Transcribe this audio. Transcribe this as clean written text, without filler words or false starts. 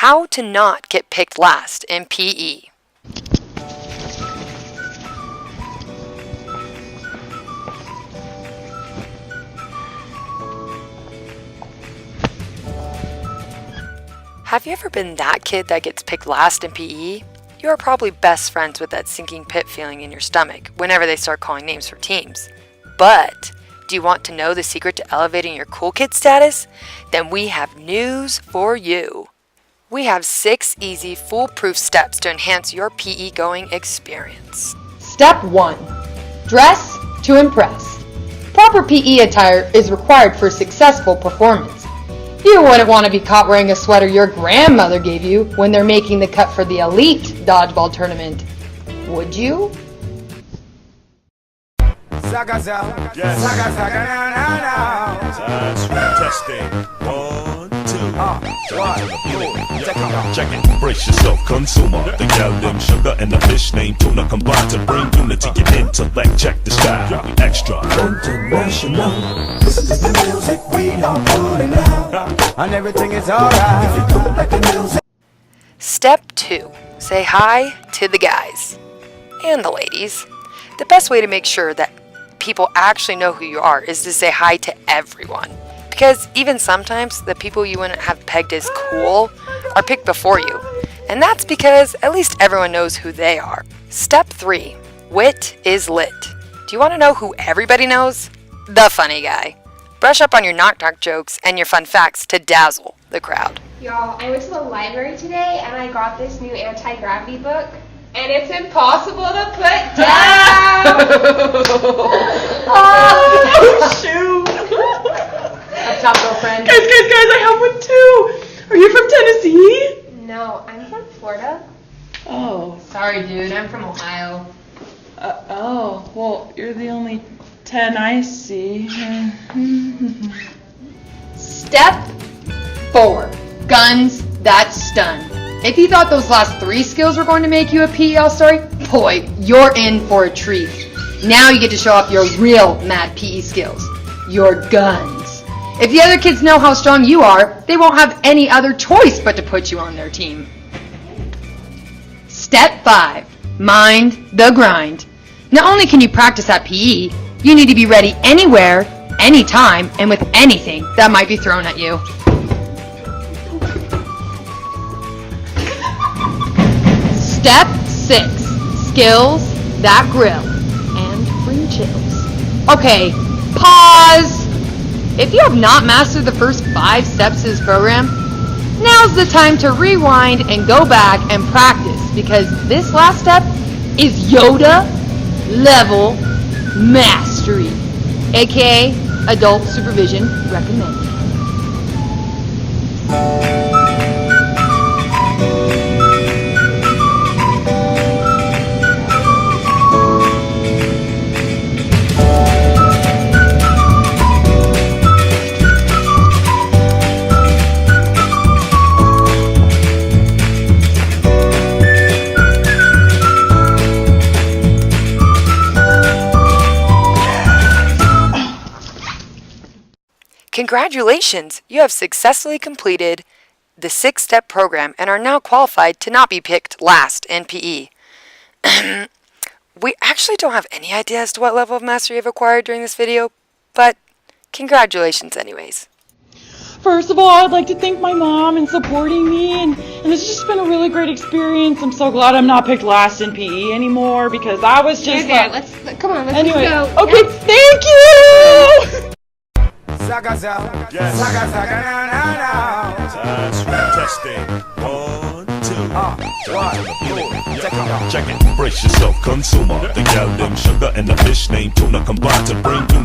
How to not get picked last in PE. Have you ever been that kid that gets picked last in PE? You are probably best friends with that sinking pit feeling in your stomach whenever they start calling names for teams. But do you want to know the secret to elevating your cool kid status? Then we have news for you. We have 6 easy, foolproof steps to enhance your PE going experience. Step 1. Dress to impress. Proper PE attire is required for successful performance. You wouldn't want to be caught wearing a sweater your grandmother gave you when they're making the cut for the elite dodgeball tournament. Would you? Testing. 1, 2. Check it. Brace yourself, consumer. The gal named Sugar and the fish named Tuna combine to bring unity and intellect. Check the style. Extra. International. This is the music we are putting out. And everything is alright. If you don't like the music. Step 2. Say hi to the guys and the ladies. The best way to make sure that people actually know who you are is to say hi to everyone. Because even sometimes the people you wouldn't have pegged as cool are picked before you. And that's because at least everyone knows who they are. Step 3. Wit is lit. Do you want to know who everybody knows? The funny guy. Brush up on your knock-knock jokes and your fun facts to dazzle the crowd. Y'all, I went to the library today and I got this new anti-gravity book. And it's impossible to put down! Oh, shoot! Up top, girlfriend. Guys, I have one too! Are you from Tennessee? No, I'm from Florida. Oh. Sorry, dude. I'm from Ohio. Oh, well, you're the only 10 I see. Step 4. Guns that stun. If you thought those last 3 skills were going to make you a PE All-Star, boy, you're in for a treat. Now you get to show off your real mad PE skills. Your guns. If the other kids know how strong you are, they won't have any other choice but to put you on their team. Step 5. Mind the grind. Not only can you practice at PE, you need to be ready anywhere, anytime, and with anything that might be thrown at you. Step 6. Skills that grill and bring chills. Okay, pause. If you have not mastered the first 5 steps to this program, now's the time to rewind and go back and practice, because this last step is Yoda level mastery, aka adult supervision recommended. Congratulations! You have successfully completed the 6-step program and are now qualified to not be picked last in PE. We actually don't have any idea as to what level of mastery you've acquired during this video, but congratulations anyways. First of all, I'd like to thank my mom in supporting me, and this has just been a really great experience. I'm so glad I'm not picked last in PE anymore, because I was just Okay, like... come on, let's Anyway, go. okay, thank you! Testing. 1, 2. Check it. Brace yourself, consumer. The gal named Sugar and the fish named Tuna combine to bring unity.